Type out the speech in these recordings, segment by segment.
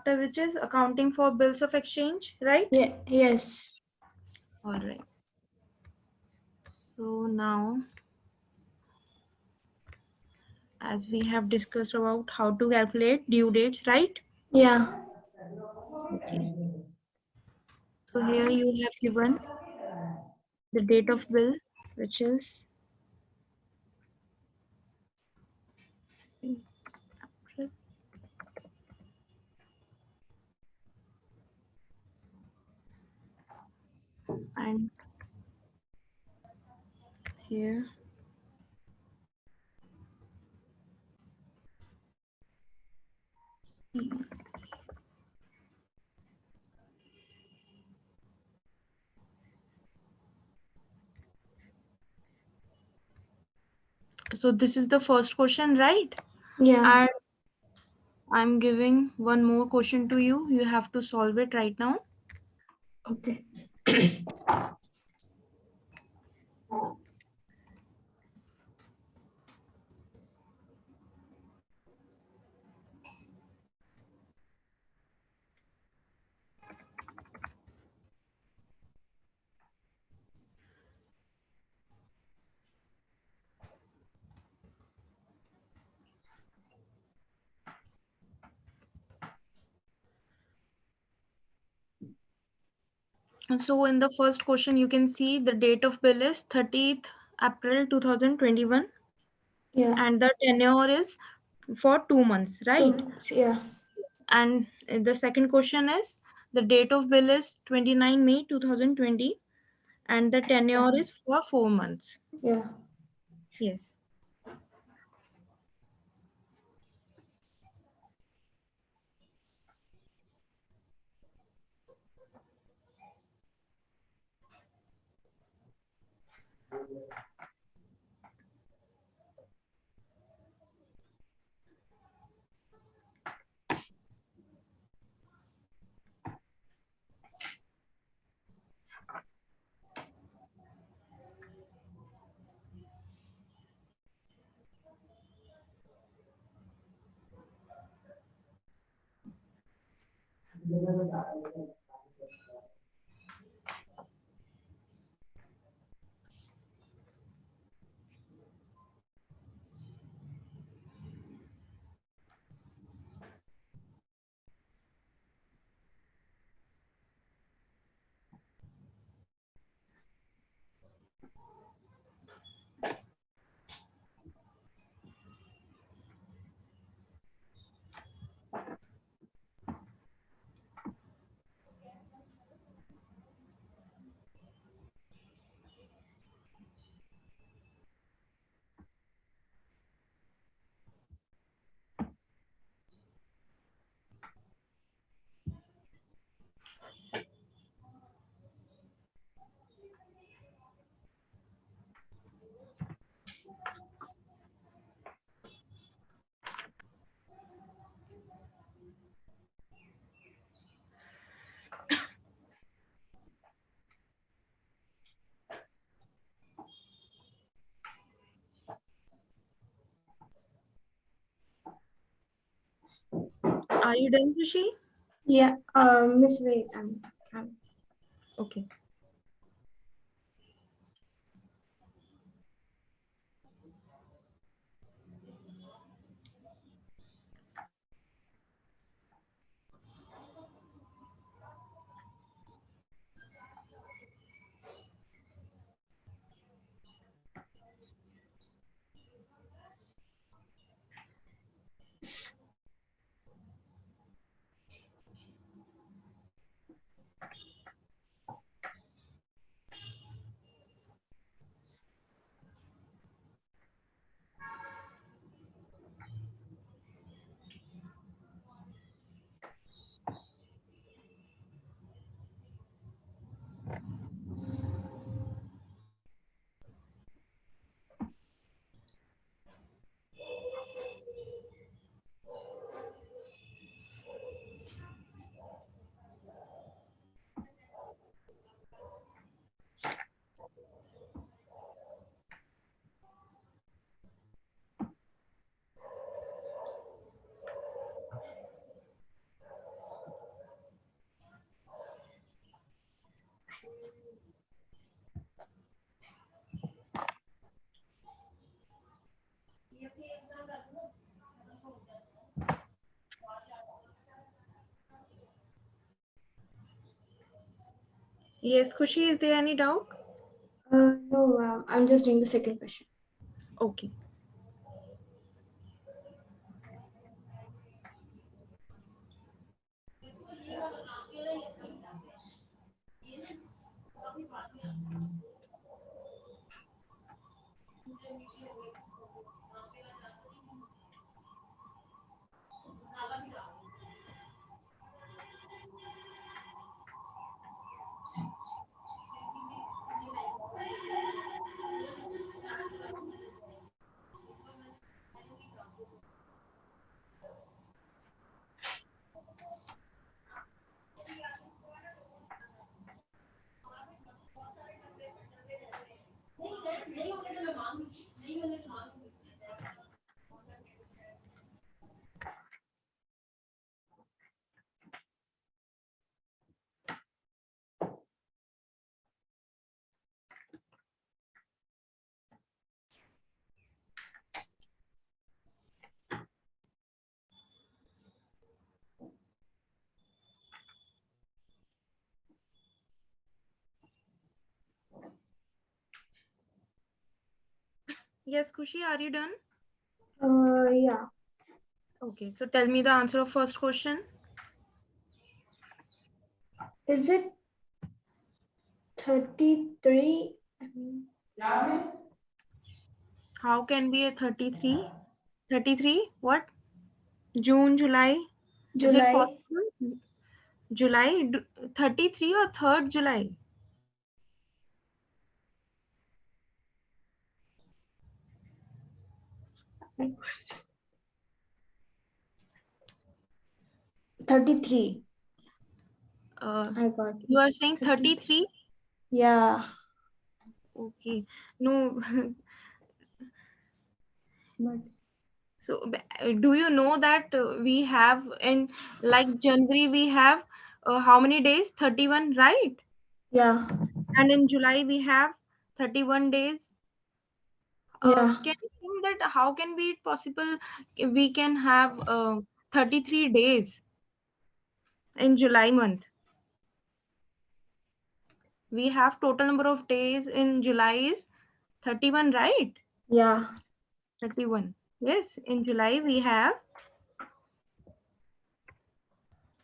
chapter which is accounting for bills of exchange, right? Yeah, yes. All right. So now, as we have discussed about how to calculate due dates, right? Yeah. Okay. So here you have given the date of bill, which is April. And here so this is the first question, right? Yeah. And I'm giving one more question to you. You have to solve it right now. Okay. So in the first question, you can see the date of bill is 30th April 2021, Yeah. and the tenure is for 2 months, right? Yeah. And the second question is the date of bill is 29 May 2020, and the tenure is for 4 months. Yeah. Yes. Are you done, Rishi? Yeah. Miss, wait. I'm Okay. Yes, Khushi, is there any doubt? No, I'm just doing the second question. Okay. Yes, Khushi, are you done? Yeah. Okay, so tell me the answer of first question. Is it 33? How can be a 33? 33? What? June, July? Is it July. possible? July? 33 or 3rd July? Like 33. I got You it. are saying 33? Yeah. Okay. No. But So, do you know that we have in like January we have how many days? 31, right? yeah. And in July we have 31 days. Yeah. Can you think that how can be it possible we can have 33 days in July month? We have total number of days in July is 31, right? Yeah. 31. Yes, in July we have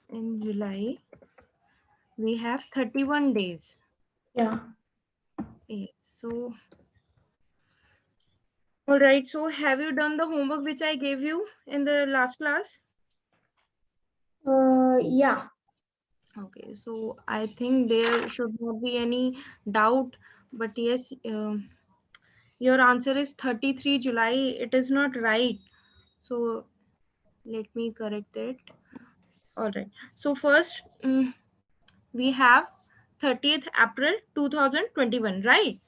in July we have 31 days. Yeah. Yes, so all right, so have you done the homework which I gave you in the last class? Yeah. Okay, so I think there should not be any doubt, but yes, your answer is 33 July. It is not right. So let me correct it. All right. So first, we have 30th April 2021, right?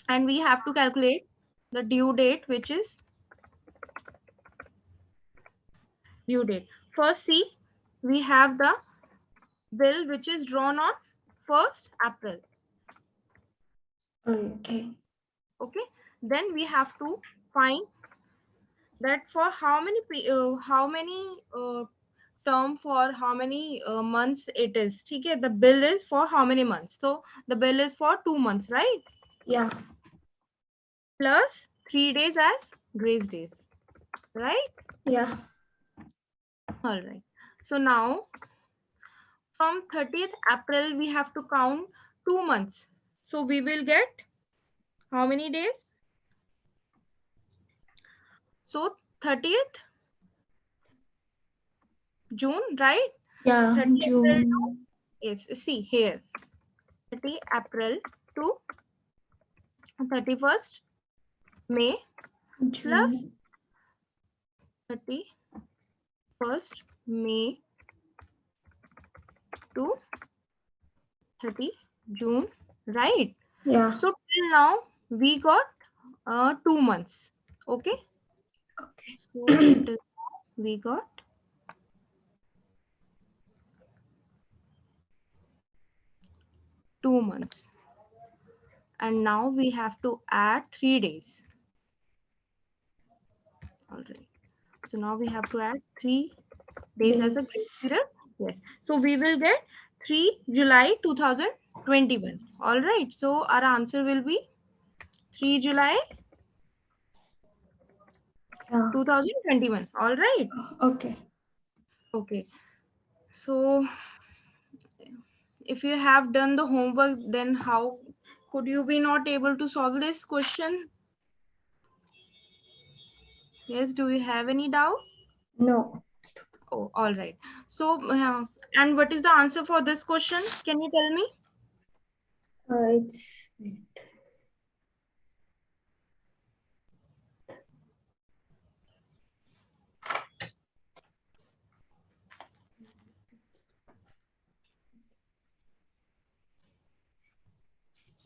And we have to calculate the due date, which is due date. First, see, we have the bill which is drawn on 1st April. Okay. Okay. Then we have to find that for how many term for how many months it is. Okay. The bill is for how many months. So the bill is for 2 months, right? Yeah. Plus 3 days as grace days, right? Yeah. All right. So now from 30th April, we have to count 2 months. So we will get how many days? So 30th June, right? Yeah. 30 April to, June. yes, see here, 30 April to 31st May plus June. 31st May to 30 June, right? Yeah. So till now we got 2 months. Okay. Okay. So till now we got 2 months. And now we have to add 3 days. All right. So now we have to add 3 days as a grace Days. period. Yes. So we will get 3 July 2000. 21. All right. So our answer will be 3 July Yeah. 2021. All right. Okay. Okay. So if you have done the homework, then how could you be not able to solve this question? Yes. Do you have any doubt? No. Oh, all right. So, and what is the answer for this question? Can you tell me?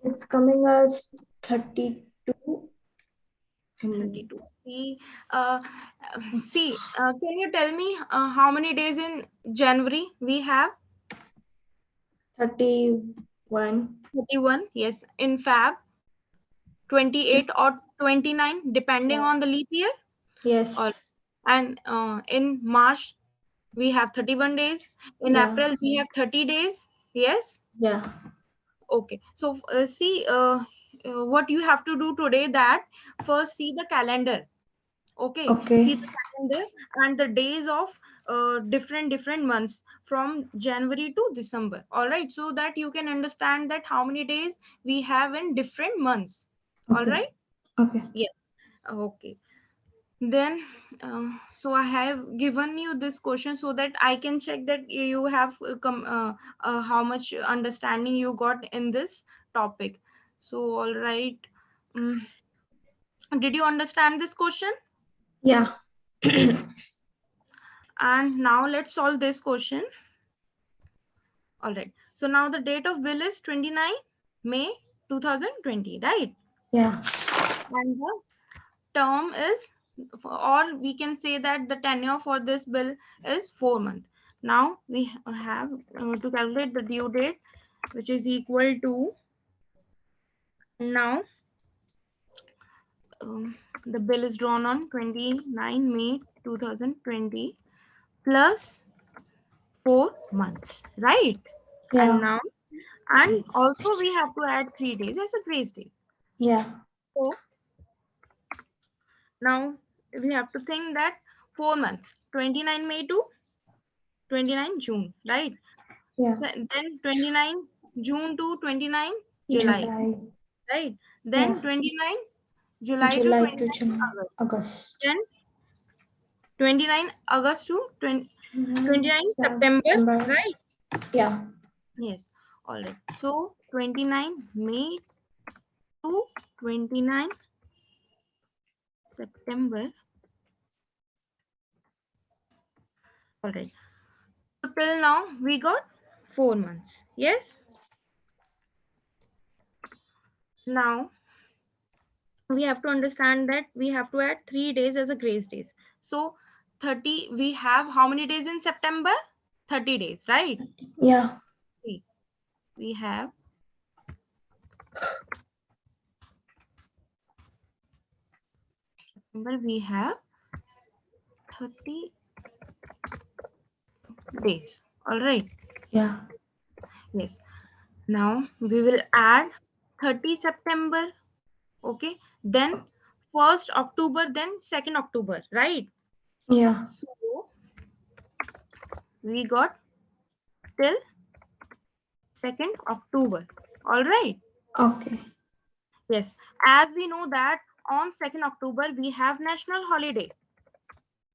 It's coming as 32. 32. Can you tell me how many days in January we have? 31. 31. Yes. In Feb, 28 or 29, depending Yeah. on the leap year. Or Yes. and in March we have 31 days. In Yeah. April we have 30 days. Yes. Yeah. Okay. So what you have to do today, that first see the calendar. Okay, see Okay. the calendar and the days of different months from January to December. All right, so that you can understand that how many days we have in different months. All Okay. right. Okay. Yeah. Okay. Then so I have given you this question so that I can check that you have how much understanding you got in this topic. So all right. Mm, did you understand this question? Yeah. And now let's solve this question. All right. So now the date of bill is 29 May 2020, right? Yeah. And the term is, or we can say that the tenure for this bill is 4 months. Now we have to calculate the due date, which is equal to, now the bill is drawn on 29 May 2020 plus 4 months, right? And Yeah. now, and also we have to add 3 days as a grace day. Yeah. So now we have to think that 4 months, 29 May to 29 June, right? Yeah. Then 29 June to 29 July, July. right? Yeah. Then 29 July to July to 29 June. August. August. Then 29 August to 29 September, September. right? Yeah. Yes. All right. So 29 May to 29 September. All right. So till now we got 4 months. Yes. Now we have to understand that we have to add 3 days as a grace days. So 30, we have how many days in September? 30 days, right? Yeah. See, we have September, we have 30 days. All right. Yeah. Yes. Now we will add 30 September. Okay. Then 1st October, then 2nd October, right? Yeah. So we got till 2nd October. All right. Okay. Yes. As we know that on 2nd October we have national holiday.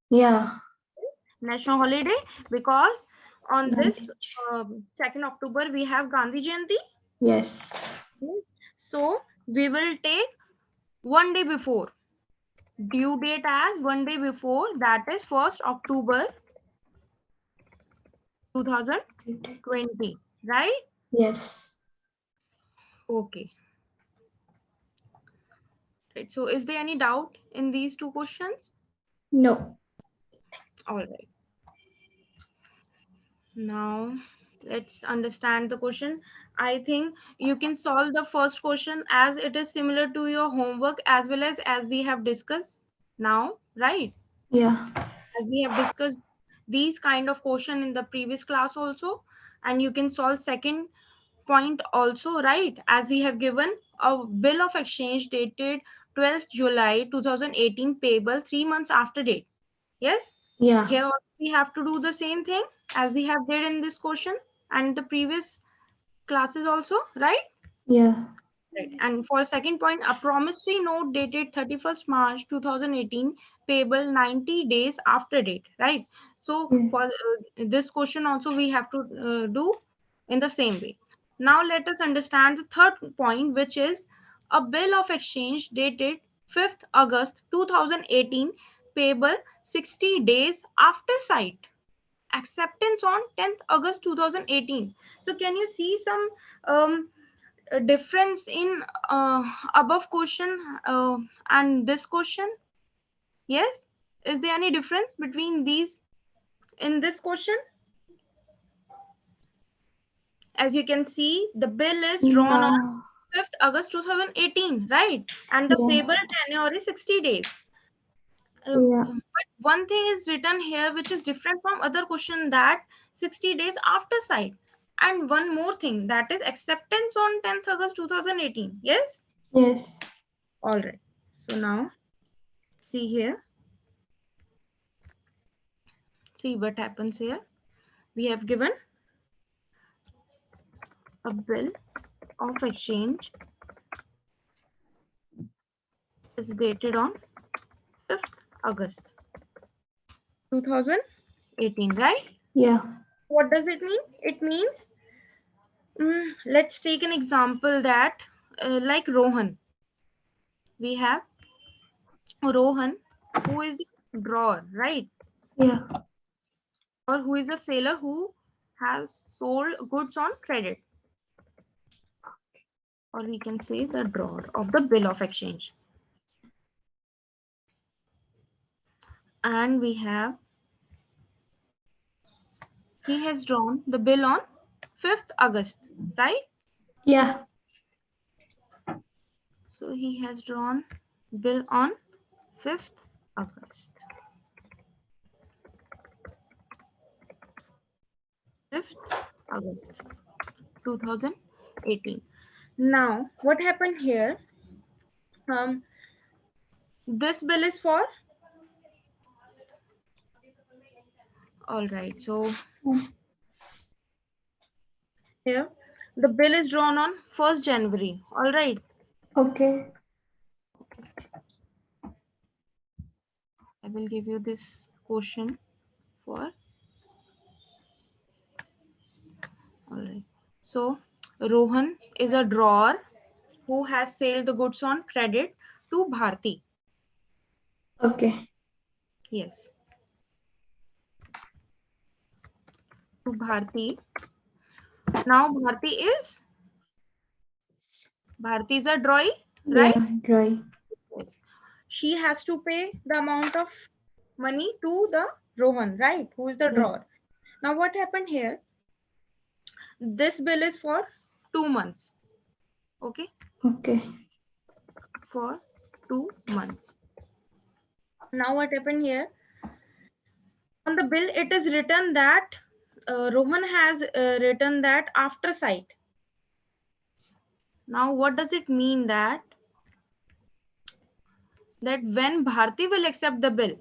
Yeah. National holiday because on this Gandhi. 2nd October we have Gandhi Jayanti. Yes. So we will take one day before, due date as one day before, that is 1st October 2020, right? Yes. Okay. Right. So is there any doubt in these two questions? No. All right. Now let's understand the question. I think you can solve the first question as it is similar to your homework as well as we have discussed now, right? Yeah. As we have discussed these kind of question in the previous class also, and you can solve second point also, right? As we have given a bill of exchange dated 12th July 2018 payable 3 months after date. Yes? Yeah. Here also we have to do the same thing as we have did in this question and the previous classes also, right? Yeah. Right. And for second point, a promissory note dated 31st March 2018, payable 90 days after date, right? So Yeah. for this question also we have to do in the same way. Now let us understand the third point, which is a bill of exchange dated 5th August 2018, payable 60 days after sight. Acceptance on 10th August 2018. So can you see some a difference in above question and this question? Yes, is there any difference between these in this question? As you can see, the bill is drawn on Yeah. 5th August 2018, right? And the Yeah. payable tenure is 60 days. Yeah. But one thing is written here which is different from other question, that 60 days after sight. And one more thing, that is acceptance on 10th August 2018. Yes? Yes. All right. So now see here. See what happens here. We have given a bill of exchange is dated on 5th August 2018, right? Yeah. What does it mean? It means, let's take an example that like Rohan. We have Rohan who is a drawer, right? Yeah. Or who is a seller who has sold goods on credit. Or we can say the drawer of the bill of exchange. And we have, he has drawn the bill on 5th August, right? Yeah. So he has drawn bill on 5th August. 5th August 2018. Now, what happened here? Um, this bill is for, all right. So here, the bill is drawn on 1st January. All right. Okay. I will give you this question for, all right. So Rohan is a drawer who has sold the goods on credit to Bharti. Okay. Yes, to Bharti. Now Bharti is a drawer, right? Yeah. Dry. Yes. She has to pay the amount of money to the Rohan, right? Who is the Yeah. drawer. Now what happened here? This bill is for 2 months. Okay, Okay. for 2 months. Now what happened here? On the bill, it is written that Rohan has written that after sight. Now what does it mean that when Bharti will accept the bill,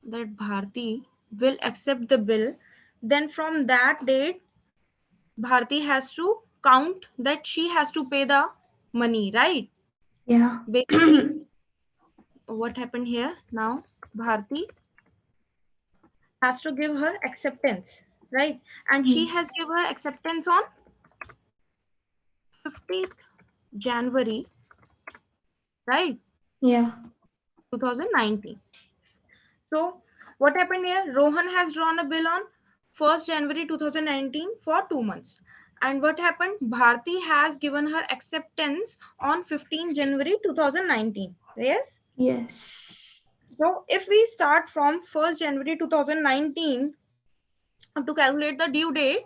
that Bharti will accept the bill, then from that date Bharti has to count that she has to pay the money, right? Yeah. Basically, what happened here? Now Bharti has to give her acceptance, right? And she has given her acceptance on 15th January, right? Yeah. 2019. So what happened here? Rohan has drawn a bill on 1st January 2019 for 2 months. And what happened? Bharti has given her acceptance on 15 January 2019. Yes? Yes. So if we start from 1st January 2019 to calculate the due date,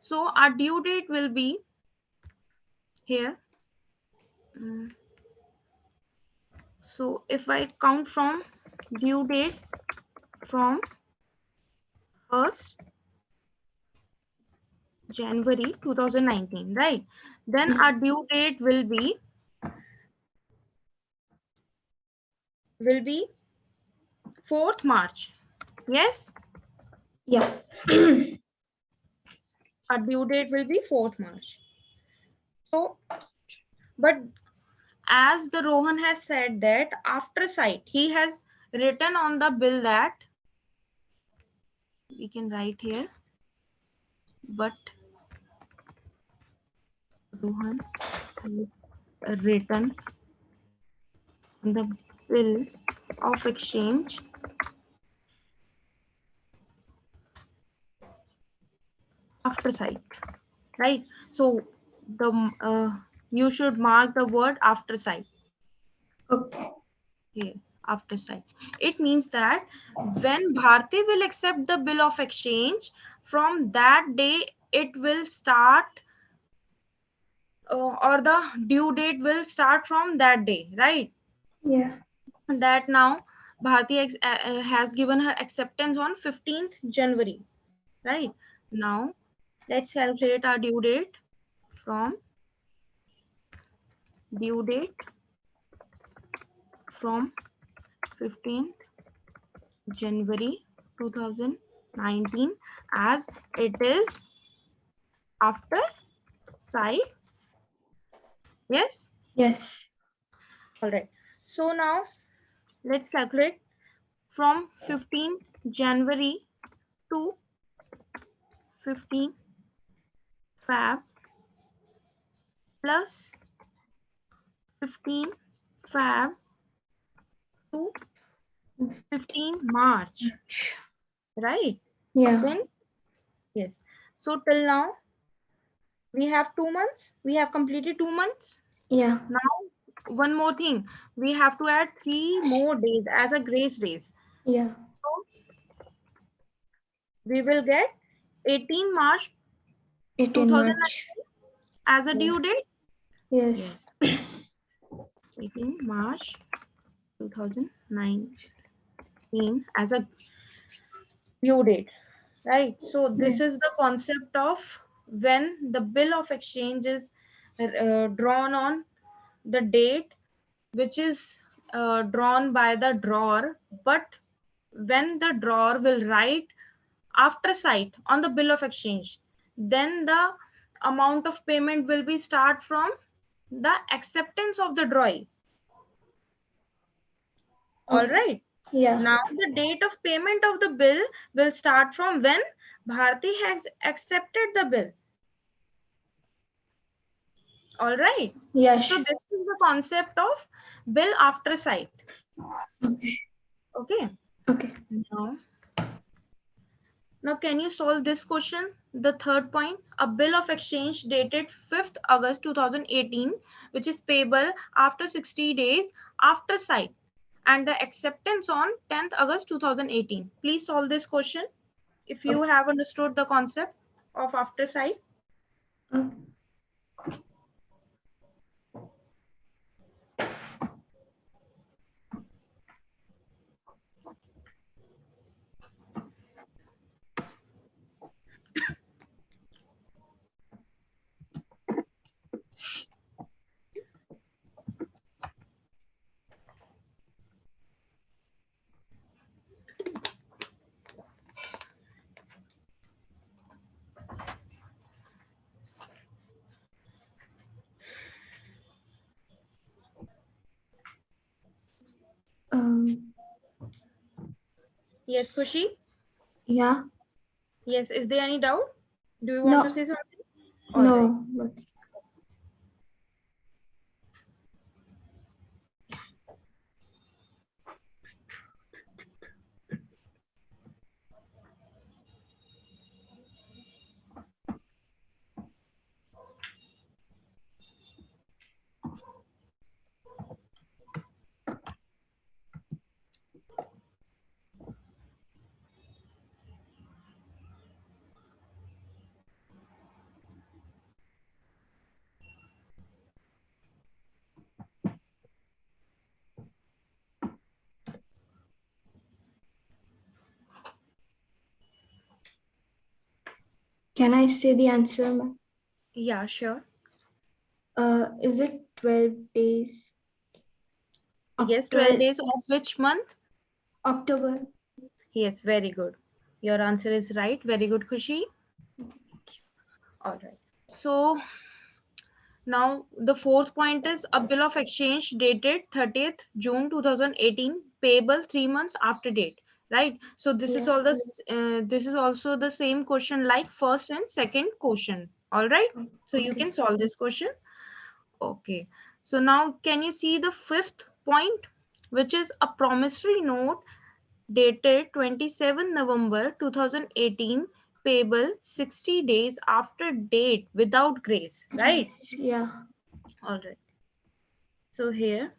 so our due date will be here. So if I count from due date from 1st January 2019, right? Then our due date will be 4th March. Yes, Yeah. our due date will be 4th March. So, but as the Rohan has said that after sight, he has written on the bill that we can write here, but Rohan has written on the bill of exchange after sight, right? So the you should mark the word after sight. Okay. Okay, after sight. It means that when Bharti will accept the bill of exchange, from that day it will start, or the due date will start from that day, right? Yeah. That now Bharti has given her acceptance on 15th January, right? Now let's calculate our due date from due date from 15th January 2019, as it is after sight. Yes, Yes. all right. So now let's calculate from 15th January to 15 Feb plus 15 Feb to 15 March, right? Yeah. Then, yes. So till now we have 2 months. We have completed 2 months. Yeah. Now, one more thing. We have to add 3 more days as a grace days. Yeah. So we will get 18 March 18 March. 2019 as a Yeah. due date. Yes. Yes, 18 March 2019 as a due date, right? So Yeah. this is the concept of when the bill of exchange is drawn on the date which is drawn by the drawer, but when the drawer will write after sight on the bill of exchange, then the amount of payment will be start from the acceptance of the drawee. All Okay. right. Yeah. Now the date of payment of the bill will start from when Bharti has accepted the bill. All right. So Yes. this is the concept of bill after sight. Okay. Okay. Okay. Now, can you solve this question? The third point, a bill of exchange dated 5th August 2018, which is payable after 60 days after sight, and the acceptance on 10th August 2018. Please solve this question if you Okay. have understood the concept of after sight. Okay. Um. Yes, Kushi? Yeah. Yes, is there any doubt? Do you want to No. say something? All right. No. But Can I say the answer, ma'am? Yeah, sure. Is it 12 days? Yes, 12 12 days of which month? October. Yes, very good. Your answer is right. Very good, Khushi. All right. So now the fourth point is a bill of exchange dated 30th June 2018, payable 3 months after date. Right. So this is Yeah. all this. This is also the same question like first and second question. All right. So you can Okay. solve this question. Okay. So now can you see the fifth point, which is a promissory note dated 27 November 2018, payable 60 days after date without grace, right? Yeah. All right. So here,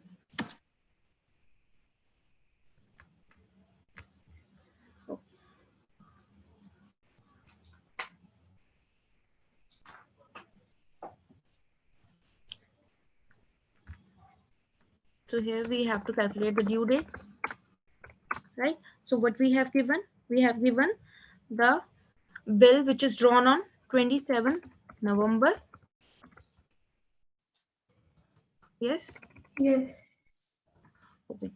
oh, so here we have to calculate the due date, right? So what we have given? We have given the bill which is drawn on 27 November. Yes. Yes. Okay.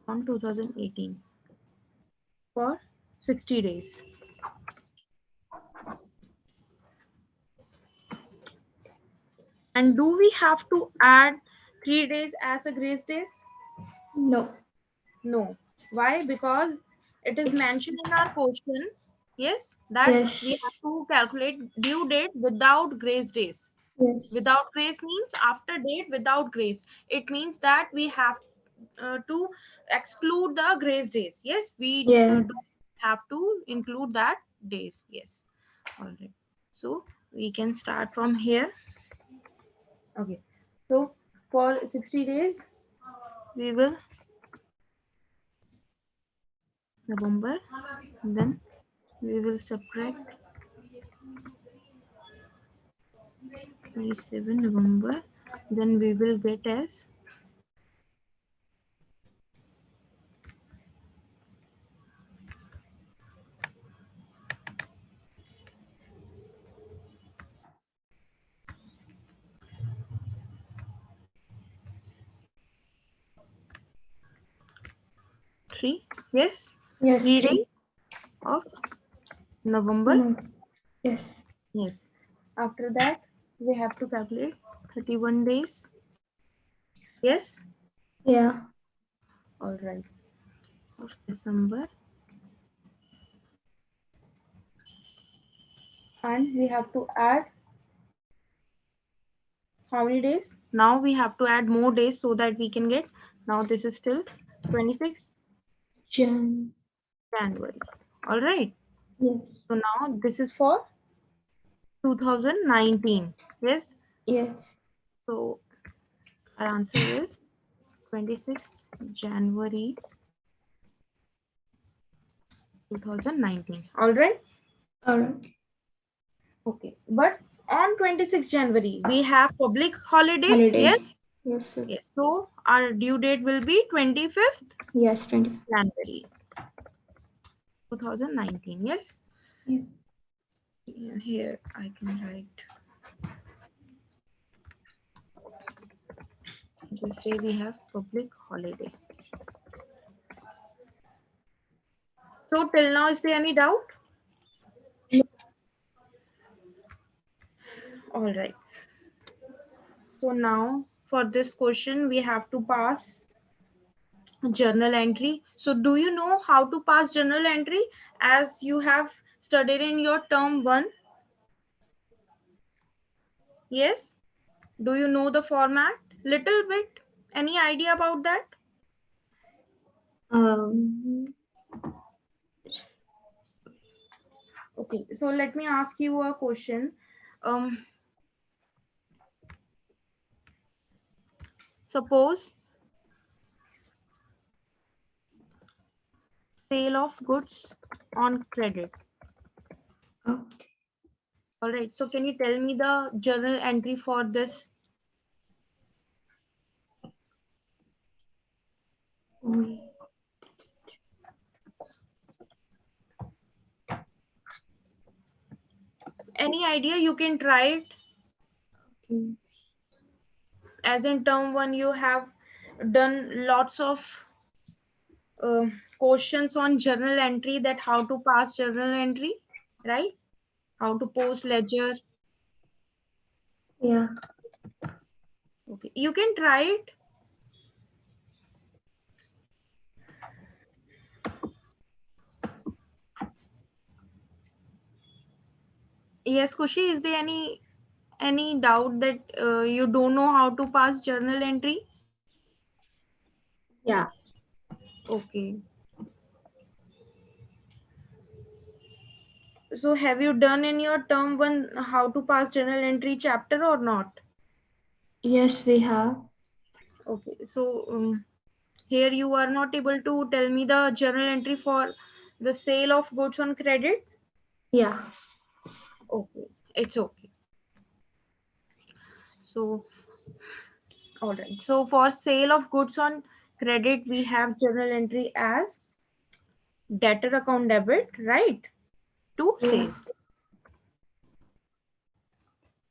On 2018 for 60 days. And do we have to add 3 days as a grace days? No. No. Why? Because it is It's mentioned in our question, yes, that we yes. have to calculate due date without grace days. Yes. Without grace means after date without grace. It means that we have to exclude the grace days. Yes, we Yeah. do have to include that days. Yes. All right. So we can start from here. Okay. So for 60 days, we will November, then we will subtract 27 November, then we will get as 3. Yes, Yes. 3 days 3. of November. No. Yes. Yes. After that, we have to calculate 31 days. Yes. Yeah. All right. Of December, and we have to add how many days? Now we have to add more days so that we can get. Now this is still 26 Jan. January. All right. Yes. So now this is for 2019. Yes. Yes. So our answer is 26 January 2019. All right. All right. Okay. But on 26 January, we have public holiday. Holiday. Yes. Yes, sir. Yes. So our due date will be 25th Yes. 20. January 2019. Yes. Yes. Here I can write this day we have public holiday. So till now, is there any doubt? All right. So now for this question, we have to pass journal entry. So do you know how to pass journal entry as you have studied in your term 1? Yes. Do you know the format? Little bit. Any idea about that? Um. Okay. So let me ask you a question. Um, Suppose sale of goods on credit. Okay. All right. So can you tell me the journal entry for this? any idea? You can try it. Okay. As in term 1, you have done lots of uh, questions on journal entry, that how to pass journal entry, right? How to post ledger. Yeah. Okay, you can try it. Yes, Kushi, is there any doubt that you don't know how to pass journal entry? Yeah. Okay. So have you done in your term 1 how to pass journal entry chapter or not? Yes, we have. Okay. So here you are not able to tell me the journal entry for the sale of goods on credit. Yeah. Okay, it's okay. So all right. So for sale of goods on credit, we have journal entry as debtor account debit, right? To Yeah. sales.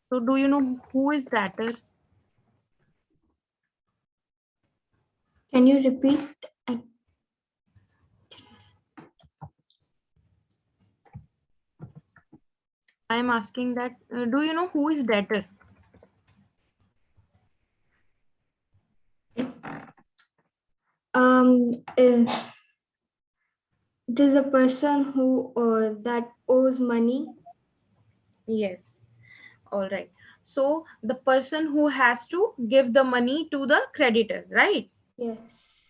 So do you know who is debtor? Can you repeat? I, I am asking that. Do you know who is debtor? um, uh, it is a person who that owes money. Yes. All right. So the person who has to give the money to the creditor, right? Yes.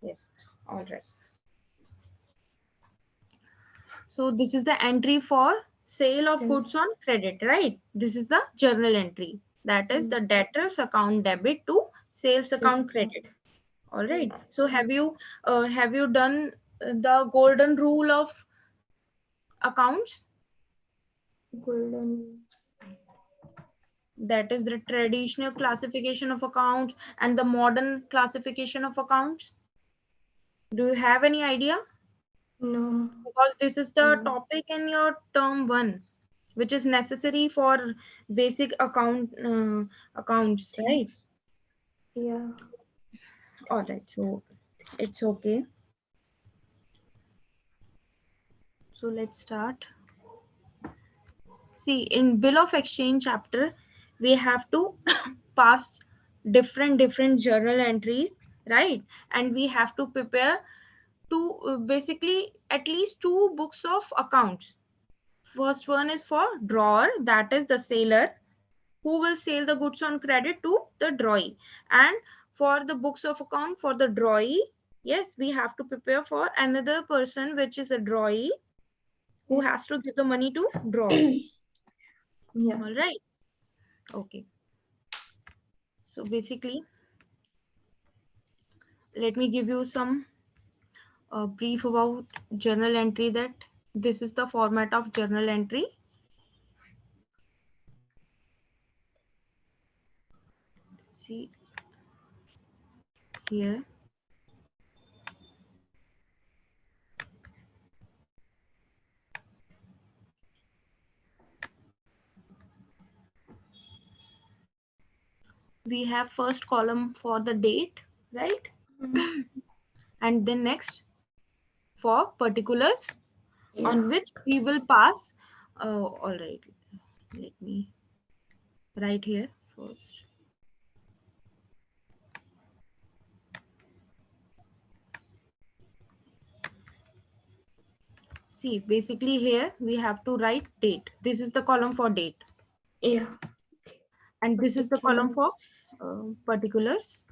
Yes. All right. So this is the entry for sale of Yes. goods on credit, right? This is the journal entry. That is the debtor's account debit to sales Sales account account. credit. All right. So have you done the golden rule of accounts? Golden. That is the traditional classification of accounts and the modern classification of accounts. Do you have any idea? No. Because this is the No. topic in your term 1, which is necessary for basic accounts, right? Yeah. All right, so it's okay. So let's start. See, in bill of exchange chapter, we have to pass different journal entries, right? And we have to prepare two basically at least two books of accounts. First one is for drawer, that is the sailor who will sell the goods on credit to the drawee. And for the books of account for the drawee, yes, we have to prepare for another person, which is a drawee, who Yeah. has to give the money to drawer. Yeah. All right. Okay. So basically, let me give you some brief about journal entry, that this is the format of journal entry. See here. We have first column for the date, right? Mhm. And then next for particulars Yeah. on which we will pass. All right, let me write here first. See, basically here we have to write date. This is the column for date, Yeah. and this is the column Particulars. for particulars.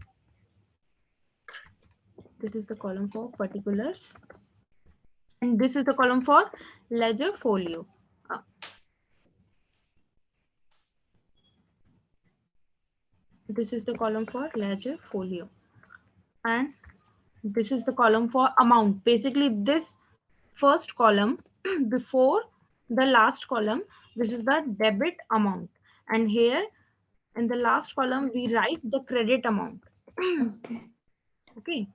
This is the column for particulars, and this is the column for ledger folio. Uh, this is the column for ledger folio, and this is the column for amount. Basically, this first column before the last column, this is the debit amount, and here in the last column we write the credit amount. Okay.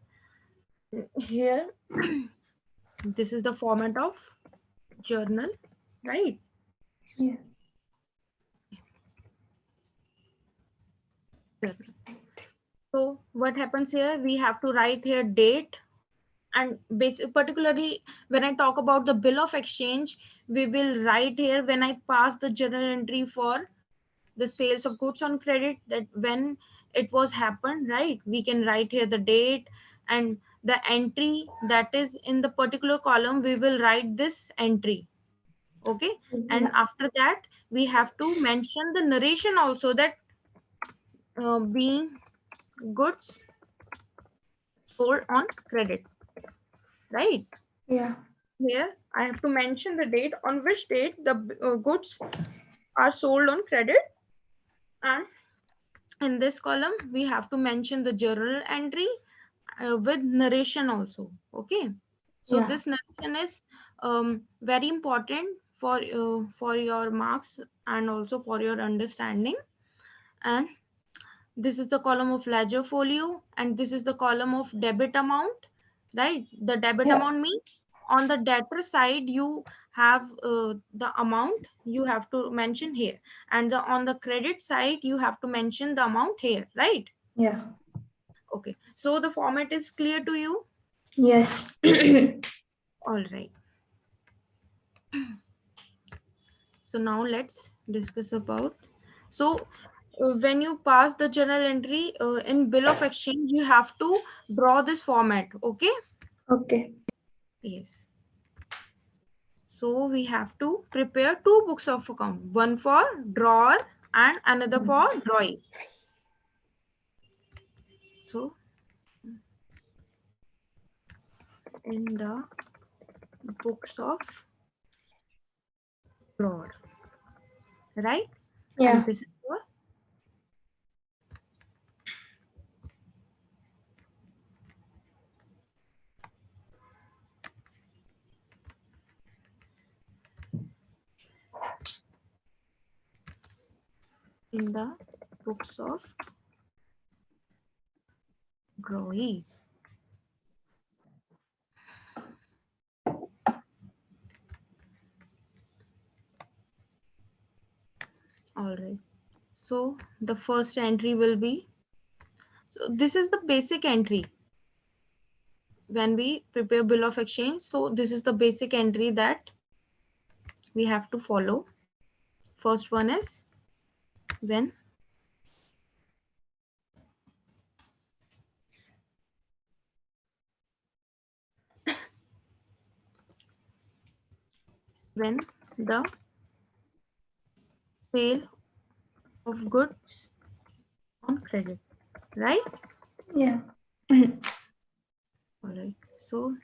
Okay, here this is the format of journal, right? Yeah. journal. So what happens here? We have to write here date, and particularly when I talk about the bill of exchange, we will write here when I pass the journal entry for the sales of goods on credit, that when it was happened, right? We can write here the date, and the entry that is in the particular column, we will write this entry. Okay. And Yeah. after that, we have to mention the narration also, that being goods sold on credit, right? Yeah. Here I have to mention the date on which date the goods are sold on credit, and in this column we have to mention the journal entry with narration also. Okay. So Yeah. this narration is very important for your marks and also for your understanding. And this is the column of ledger folio, and this is the column of debit amount, right? The debit Yeah. amount means on the debtor side you have the amount you have to mention here, and on the credit side you have to mention the amount here, right? Yeah. Okay, so the format is clear to you? Yes. All right. So now let's discuss about, so when you pass the journal entry in bill of exchange, you have to draw this format. Okay. Okay. Yes. So we have to prepare two books of account, one for drawer and another for drawing. So in the books of drawer, right? And Yeah. this is for in the books of drawing. All right. So the first entry will be, so this is the basic entry when we prepare bill of exchange. So this is the basic entry that we have to follow. First one is when when the sale of goods on credit, right? Yeah. All right. So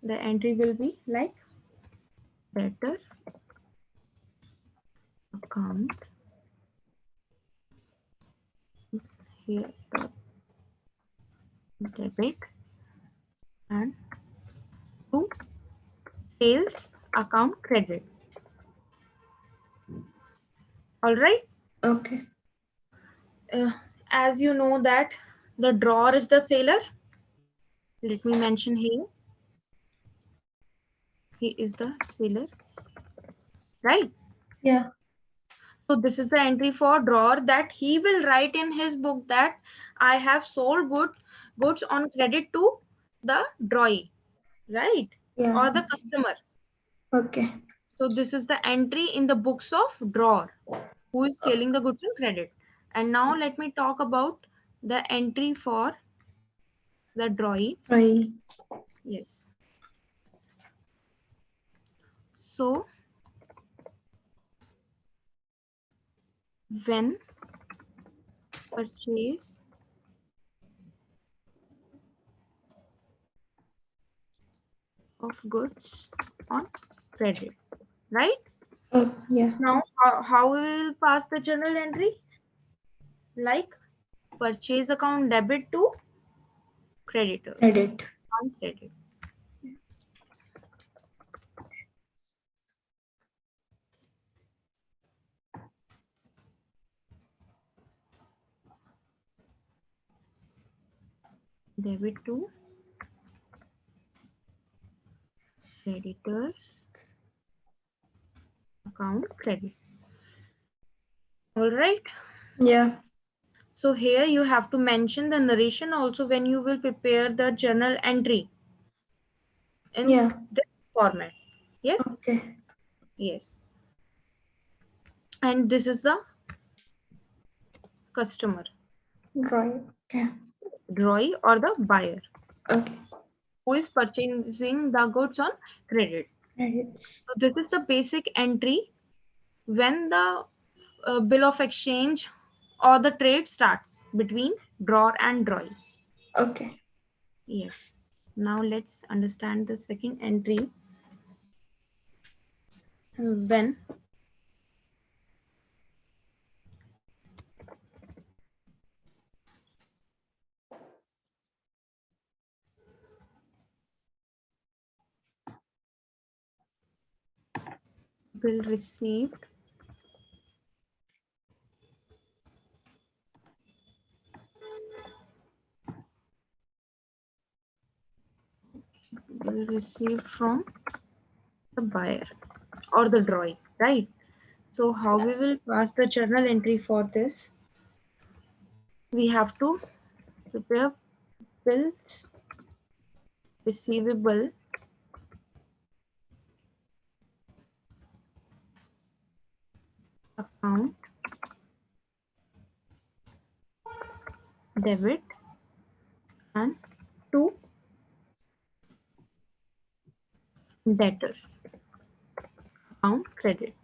the entry will be like debtor account, here the debit, and to sales account credit. All right. Okay. Uh, as you know that the drawer is the seller. Let me mention here. He is the seller, right? Yeah. So this is the entry for drawer, that he will write in his book that I have sold goods on credit to the drawee, right? Yeah. Or the customer. Okay. So this is the entry in the books of drawer, who is selling the goods on credit. And now let me talk about the entry for the drawee. Right. Yes. So when purchase of goods on credit, right? Oh, yeah. Now, how we will pass the journal entry? Like purchase account debit to creditors Credit. on credit. Debit to creditors account credit. All right. Yeah. So here you have to mention the narration also when you will prepare the journal entry in Yeah. this format. Yes? Okay. Yes. And this is the customer, Right. Okay. drawee or the buyer Okay. who is purchasing the goods on credit. Credits. So this is the basic entry when the bill of exchange or the trade starts between drawer and drawee. Okay. Yes. Now let's understand the second entry when bill received bill received from the buyer or the drawee, right? So how we will pass the journal entry for this? We have to prepare bills receivable account debit and to debtor account credit.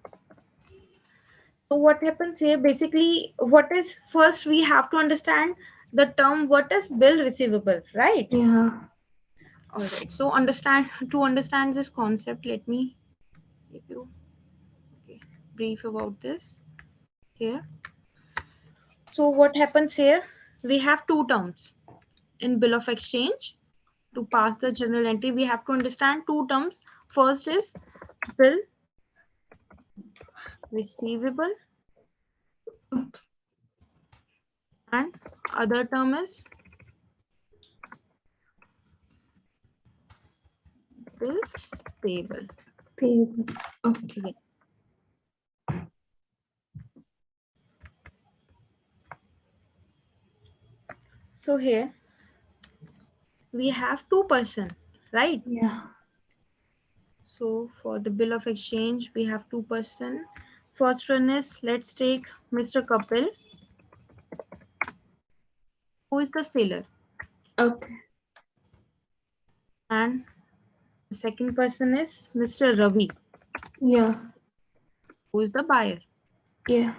So what happens here? Basically, what is first we have to understand the term what is bill receivable, right? Yeah. All right. So understand this concept, let me give you okay, brief about this here. So what happens here? We have two terms in bill of exchange. To pass the journal entry, we have to understand two terms. First is bill receivable and other term is bills payable. Payable. Okay. Yes. So here we have two person, right? Yeah. So for the bill of exchange, we have two person. First one is let's take Mr. Kapil, who is the seller, Okay. and the second person is Mr. Ravi, Yeah. who is the buyer. Yeah.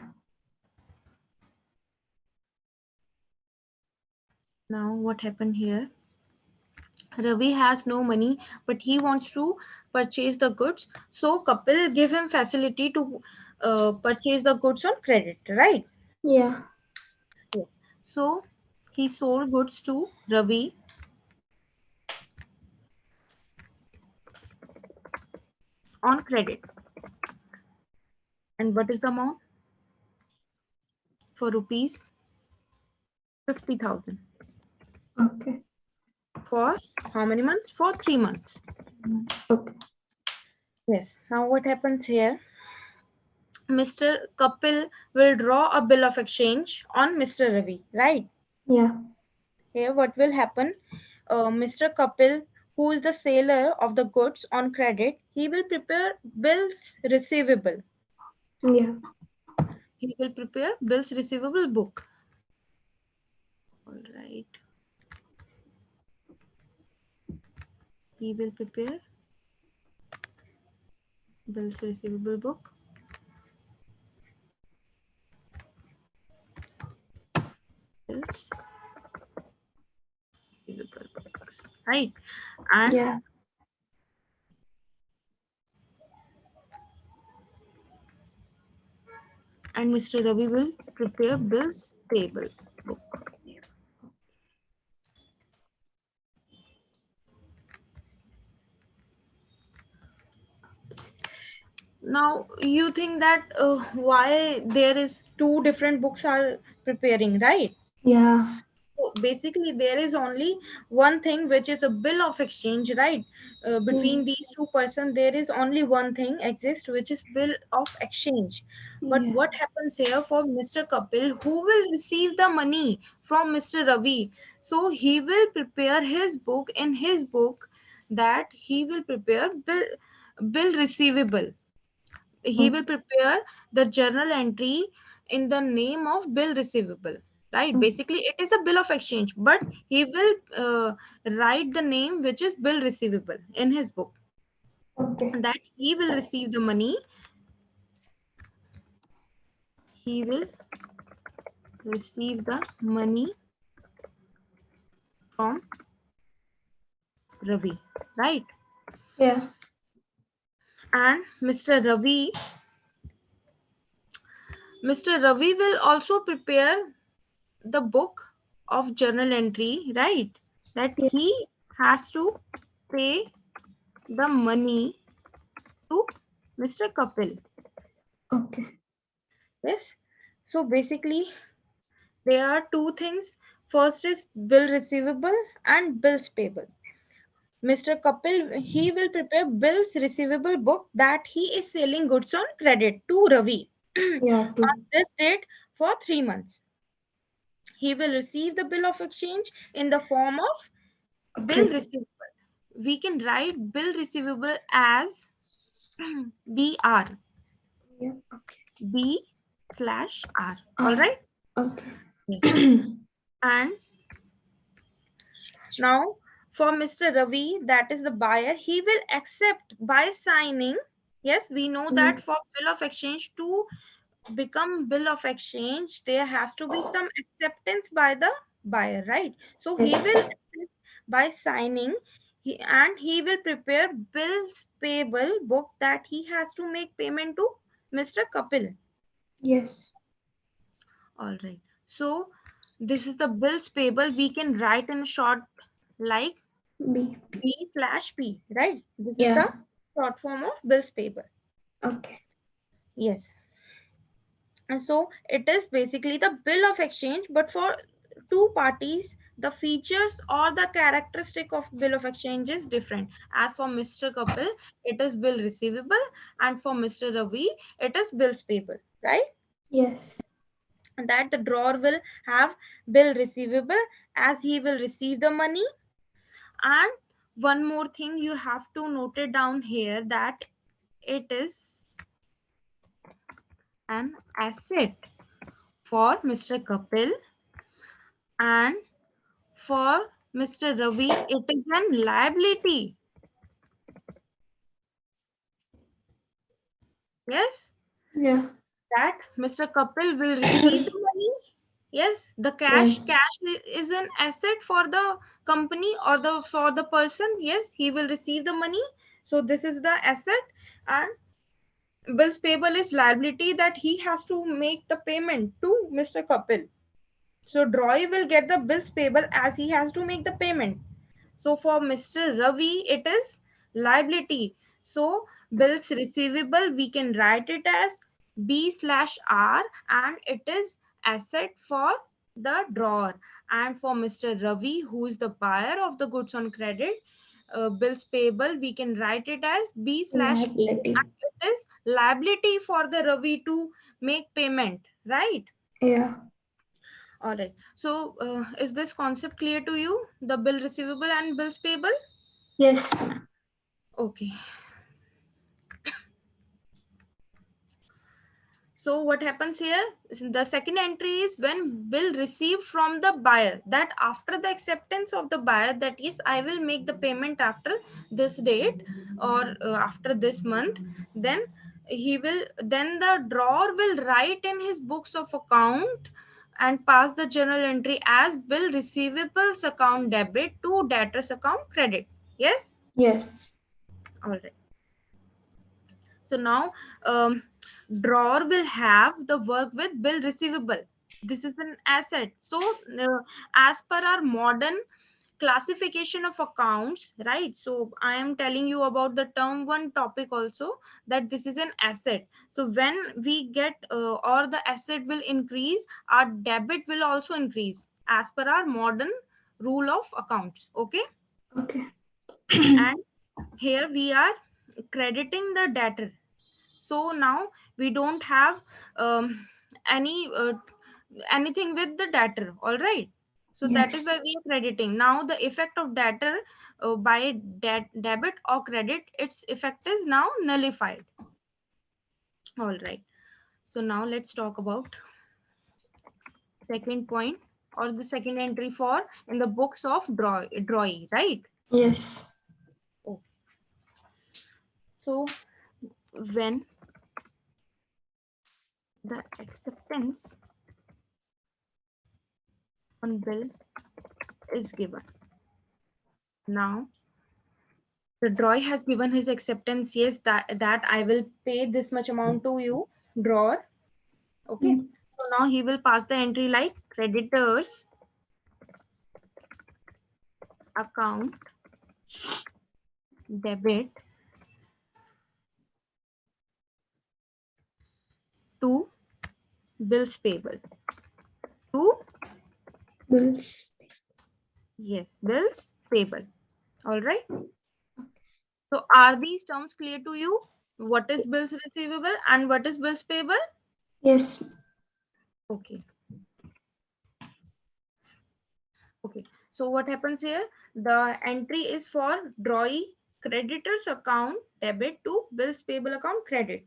Now what happened here? Ravi has no money, but he wants to purchase the goods. So Kapil give him facility to purchase the goods on credit, right? Yeah. Yes. So he sold goods to Ravi on credit. And what is the amount? For rupees 50,000. Okay. For how many months? For 3 months. Okay. Yes. Now what happens here? Mr. Kapil will draw a bill of exchange on Mr. Ravi, right? Yeah. Here what will happen? Mr. Kapil, who is the seller of the goods on credit, he will prepare bills receivable. Yeah. He will prepare bills receivable book. All right. He will prepare bills receivable book. Bills receivable books. Right. And Yeah. Mr. Ravi will prepare bills payable book. Now you think that why there is two different books are preparing, right? Yeah. So So basically there is only one thing, which is a bill of exchange, right? Between these two persons there is only one thing exists, which is bill of exchange. But Yeah. what happens here for Mr. Kapil, who will receive the money from Mr. Ravi? So he will prepare his book, in his book, that he will prepare bill receivable. He will prepare the journal entry in the name of bill receivable, right? Basically it is a bill of exchange, but he will write the name which is bill receivable in his book, Okay. that he will receive the money. He will receive the money from Ravi, right? Yeah. And Mr. Ravi will also prepare the book of journal entry, right? That Yeah. he has to pay the money to Mr. Kapil. Okay. Yes. So basically, there are two things. First is bill receivable and bills payable. Mr. Kapil, he will prepare bills receivable book that he is selling goods on credit to Ravi Yeah. on Too. this date for 3 months. He will receive the bill of exchange in the form of bill Okay. receivable. We can write bill receivable as BR, Yeah. Okay. B/R. All Ah. right. Okay. Yes. And now for Mr. Ravi, that is the buyer, he will accept by signing. Yes, we know Yeah. that for bill of exchange to become bill of exchange, there has to be some acceptance by the buyer, right? So he Yes. will accept by signing. He will prepare bills payable book that he has to make payment to Mr. Kapil. Yes. All right. So this is the bills payable. We can write in short like B. B/P, right? This is Yeah. the short form of bills payable. Okay. Yes. And so it is basically the bill of exchange, but for two parties, the features or the characteristic of bill of exchange is different. As for Mr. Kapil, it is bill receivable, and for Mr. Ravi, it is bills payable, right? Yes. And that the drawer will have bill receivable as he will receive the money. And one more thing you have to note it down here, that it is an asset for Mr. Kapil, and for Mr. Ravi, it is an liability. Yes, Yeah. that Mr. Kapil will receive the money. Yes, the cash. Yes. Cash is an asset for the company or the for the person. Yes, he will receive the money. So this is the asset, and bills payable is liability that he has to make the payment to Mr. Kapil. So Droy will get the bills payable as he has to make the payment. So for Mr. Ravi, it is liability. So bills receivable, we can write it as B/R, and it is asset for the drawer. And for Mr. Ravi, who is the buyer of the goods on credit, bills payable, we can write it as B/P. Liability. And it is liability for the Ravi to make payment, right? Yeah. All right. So, is this concept clear to you? The bill receivable and bills payable? Yes. Okay. So, what happens here? The second entry is when bill received from the buyer. That after the acceptance of the buyer, that yes, I will make the payment after this date or after this month. Then then the drawer will write in his books of account and pass the journal entry as bill receivables account debit to debtors account credit. Yes. Yes. All right. So now drawer will have the work with bill receivable. This is an asset. So as per our modern classification of accounts, right? So I am telling you about the term one topic also, that this is an asset. So when we get or the asset will increase, our debit will also increase. as per our modern rule of accounts. Okay. Okay. And here we are crediting the debtor. So now we don't have any anything with the debtor. All right. So that is Yes. why we are crediting. Now the effect of debtor by debit or credit, its effect is now nullified. All right. So now let's talk about second point, or the second entry for in the books of drawing, right? Yes. Oh, so when the acceptance on bill is given, now the drawer has given his acceptance, yes, that I will pay this much amount to you, drawer. Okay. Mm. So now he will pass the entry like creditors account debit to bills payable to, Bills. yes, bills payable. All right. So are these terms clear to you? What is bills receivable and what is bills payable? Yes. Okay. Okay. So what happens here? The entry is for drawee creditors account debit to bills payable account credit.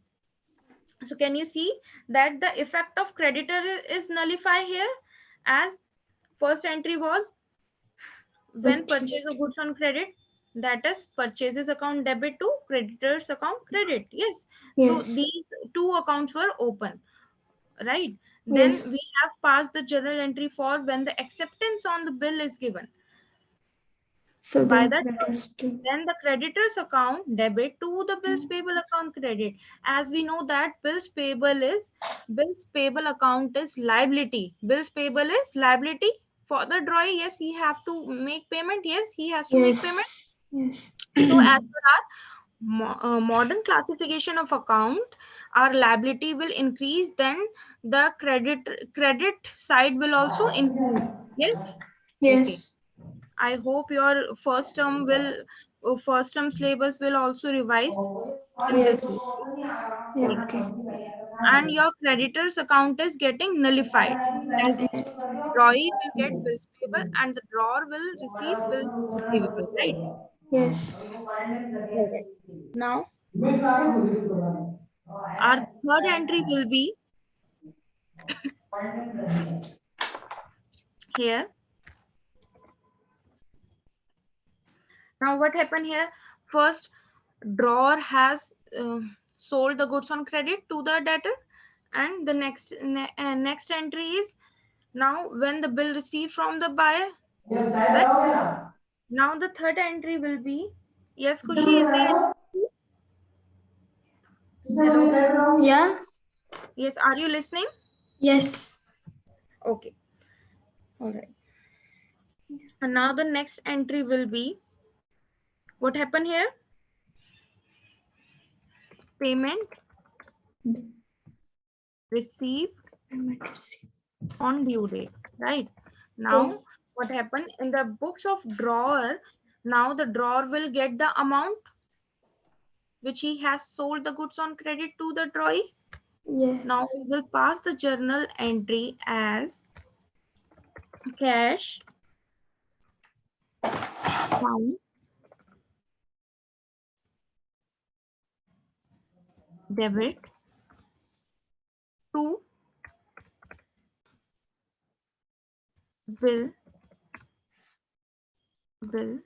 So can you see that the effect of creditor is nullify here, as first entry was when purchase Purchased. of goods on credit, that is purchases account debit to creditors account credit. Yes. So Yes. these two accounts were open, right? Then we Yes. have passed the journal entry for when the acceptance on the bill is given. So By the that, creditors too. then the creditors account debit to the bills payable account credit. As we know that bills payable account is liability. Bills payable is liability for the drawer. Yes, he have to make payment. Yes, he has to make payment. Yes. Yes. So as per our modern classification of account, our liability will increase, then the credit side will also increase. Yes. Okay. Yes. I hope your first term syllabus will also revise in this Yes. way. Yeah, Okay. okay. And your creditor's account is getting nullified, as drawee will get bills payable and the drawer will receive bills receivable, right? Yes. All right. Now our third entry will be here. Now what happened here? First, drawer has sold the goods on credit to the debtor, and the next entry is now when the bill received from the buyer, right? Now the third entry will be, yes, Kushi, is there? Hello. Yeah. Yes, are you listening? Yes. Okay. All right. And now the next entry will be, what happened here? Payment received on due date, right? Yes. Now what happened in the books of drawer? Now the drawer will get the amount which he has sold the goods on credit to the drawee. Yes. Now we will pass the journal entry as cash account debit to bill bills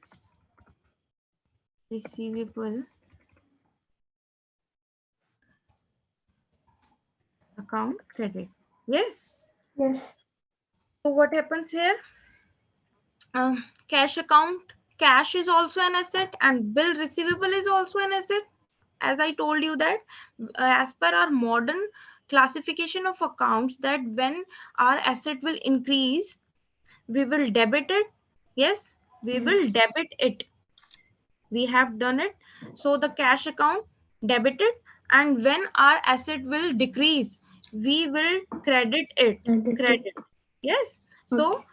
receivable account credit. Yes. Yes. So what happens here? Cash account, cash is also an asset and bill receivable is also an asset. As I told you that as per our modern classification of accounts, that when our asset will increase, we will debit it. Yes, we will Yes. debit it. We have done it. So the cash account debited, and when our asset will decrease, we will credit it. Edited. Credit. Yes. So Okay.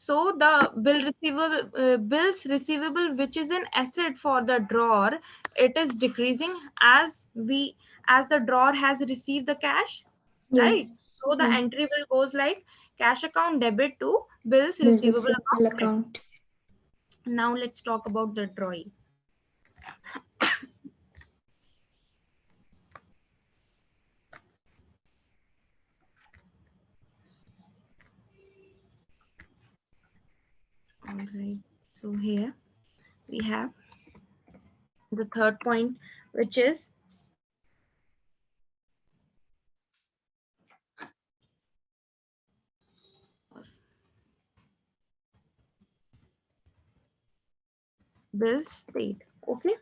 So the bills receivable, which is an asset for the drawer, it is decreasing as the drawer has received the cash, right? Yes. So the Yeah. entry will goes like cash account debit to bills Bill receivable account receivable credit. account. Now let's talk about the drawing. All right. So here we have the third point, which is bills paid. Okay.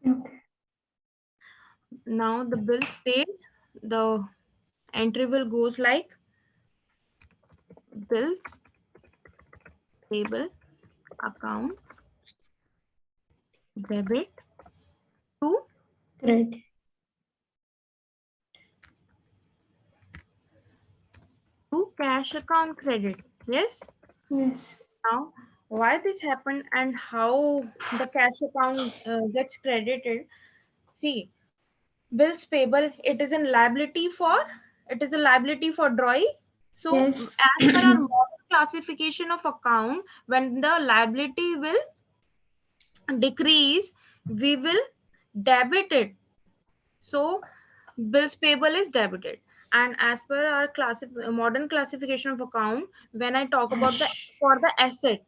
Okay. Now the bills paid, the entry will goes like bills payable account debit to Credit. cash account credit. Yes. Yes. Now, why this happened and how the cash account gets credited? See, bills payable, it is a liability for drawing. So, Yes. as per our modern classification of account, when the liability will decrease, we will debit it. So, bills payable is debited. And as per our modern classification of account, when I talk about the for the asset,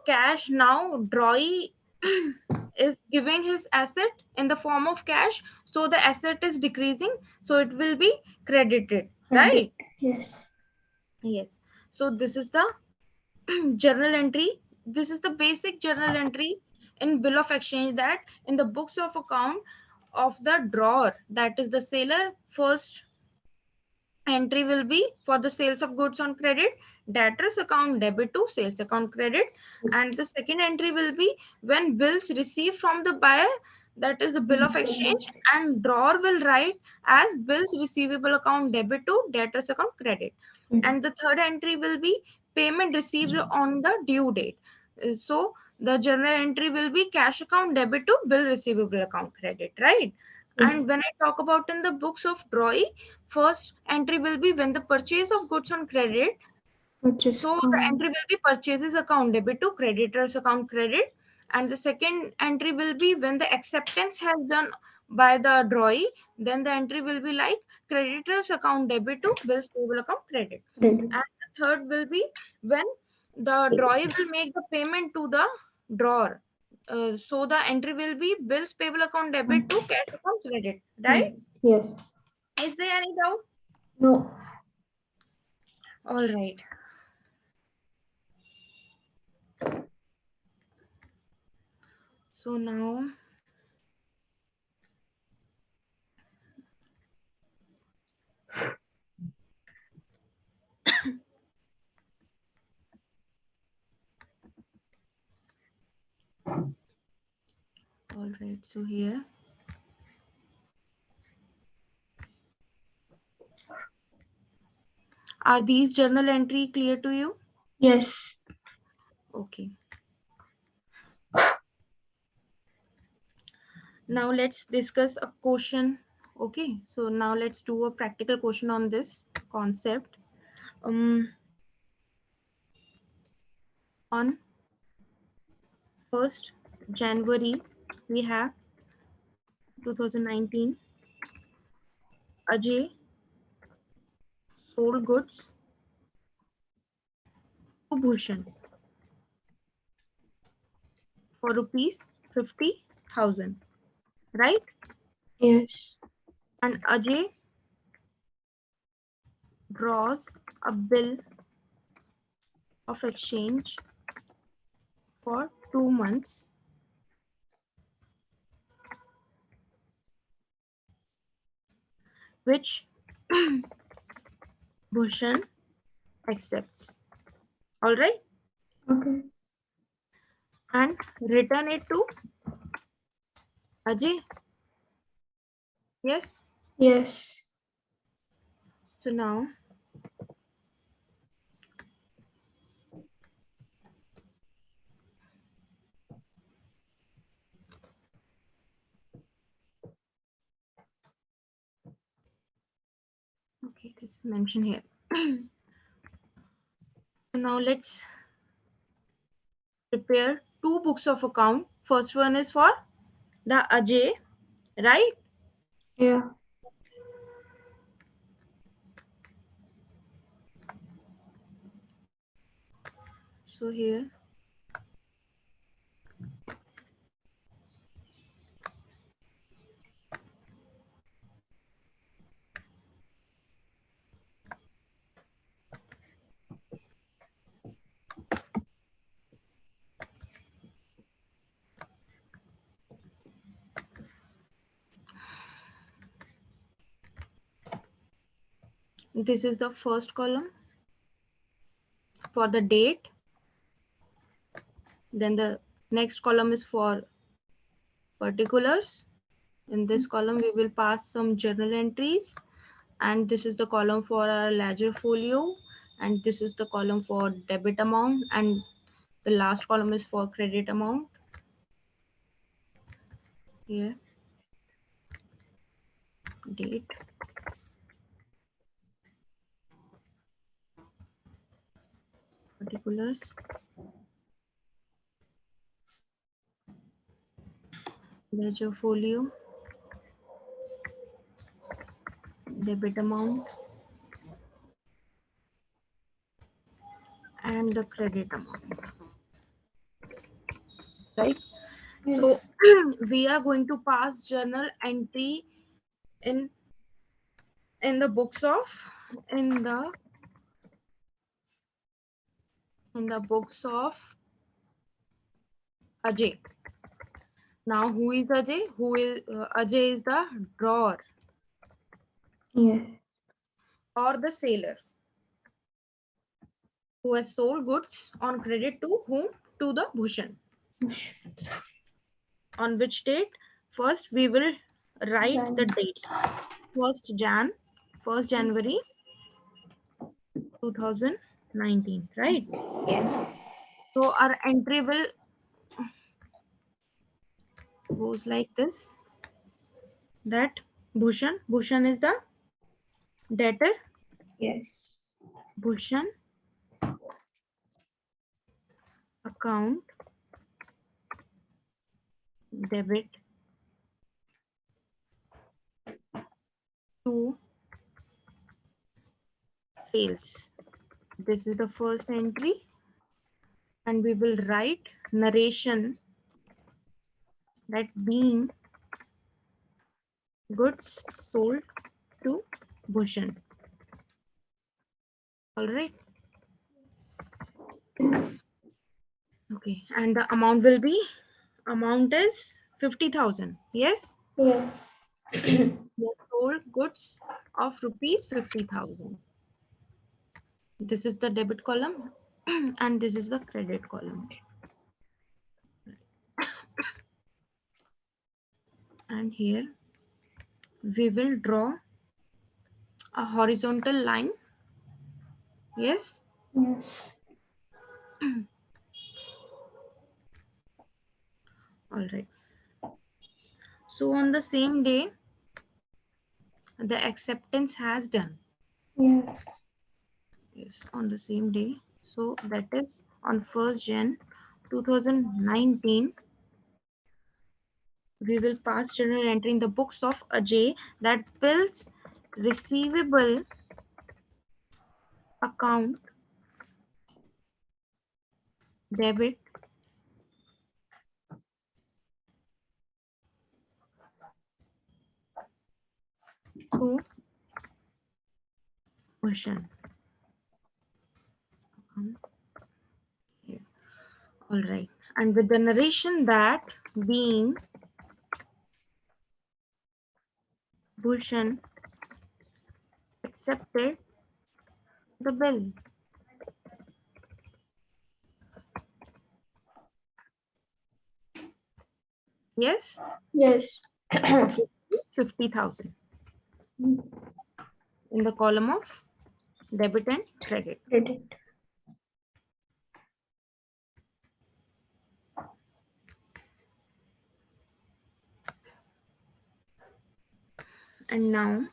cash now drawee is giving his asset in the form of cash, so the asset is decreasing, so it will be credited, Credit. right? Yes. Yes. So this is the journal entry. This is the basic journal entry in bill of exchange, that in the books of account of the drawer, that is the seller, first entry will be for the sales of goods on credit, debtors account debit to sales account credit, and the second entry will be when bills received from the buyer, that is the bill of exchange, Yes. and drawer will write as bills receivable account debit to debtors account credit, Credit. and the third entry will be payment received on the due date. So the journal entry will be cash account debit to bill receivable account credit, right? Yes. And when I talk about in the books of drawee, first entry will be when the purchase of goods on credit. Purchase So the account. entry will be purchases account debit to creditors account credit. And the second entry will be when the acceptance has done by the drawee. Then the entry will be like creditors account debit to bills payable account credit. Credit. And the third will be when the drawee will make the payment to the drawer. So the entry will be bills payable account debit to cash account credit, right? Yes. Is there any doubt? No. All right. So now, all right. So here, are these journal entry clear to you? Yes. Okay. Now let's discuss a question. Okay. So now let's do a practical question on this concept. On 1st January, we have 2019. Ajay sold goods to Bhushan for rupees 50,000, right? Yes. And Ajay draws a bill of exchange for 2 months, which Bhushan accepts. All right, Okay. and return it to Ajay. Yes. Yes. So now mention here. So now let's prepare two books of account. First one is for the Ajay, right? Yeah. So here this is the first column for the date. Then the next column is for particulars. In this column, we will pass some journal entries, and this is the column for our ledger folio, and this is the column for debit amount, and the last column is for credit amount. Here, date, particulars, ledger folio, debit amount, and the credit amount, right? Yes. So we are going to pass journal entry in the books of in the books of Ajay. Now who is Ajay? Who is Ajay is the drawer Yes. or the seller who has sold goods on credit to whom? To the Bhushan. Push. On which date? First we will write the Jan. date. 1st January 2019, right? Yes. So our entry will goes like this, that Bhushan is the debtor, Yes. Bhushan account debit to sales. This is the first entry, and we will write narration that being goods sold to Bhushan. All right. Okay, and the amount will be, amount is 50,000. Yes, Yes. we sold goods of rupees 50,000. This is the debit column, and this is the credit column. And here we will draw a horizontal line. Yes. Yes. All right. So on the same day, the acceptance has done. Yes. Yes, on the same day. So that is on 1st Jan 2019. We will pass journal entry in the books of Ajay that bills receivable account debit to Bhushan. Here. All right. And with the narration that being Bhushan accepted the bill. Yes, Yes. of 50,000 in the column of debit and credit. Credit. And now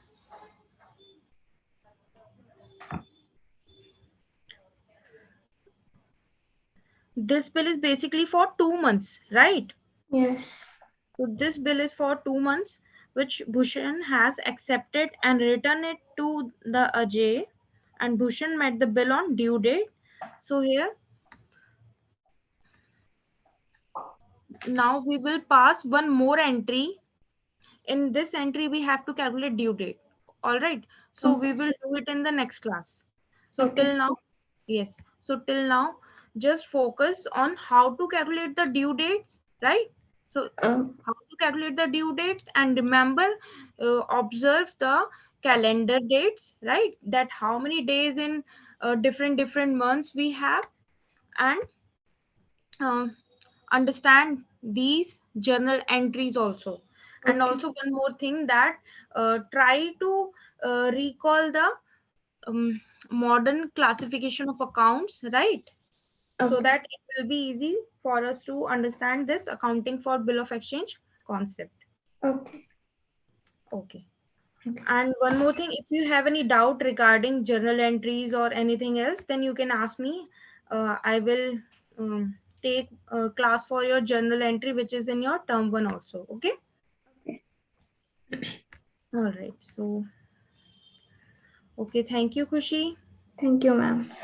this bill is basically for 2 months, right? Yes. So this bill is for 2 months, which Bhushan has accepted and returned it to the Ajay, and Bhushan met the bill on due date. So here, now we will pass one more entry. In this entry, we have to calculate due date. All right. So we Okay. will do it in the next class. So Okay. till now, yes. So till now, just focus on how to calculate the due dates, right? So Uh, how to calculate the due dates, and remember, observe the calendar dates, right? That how many days in different months we have, and um, understand these journal entries also. And okay. also one more thing, that try to recall the um, modern classification of accounts, right? So Okay. that it will be easy for us to understand this accounting for bill of exchange concept. Okay. Okay. Okay. And one more thing, if you have any doubt regarding journal entries or anything else, then you can ask me. I will take a class for your journal entry, which is in your term one also. Okay. Okay. All right. So, okay. Thank you, Kushi. Thank you, ma'am.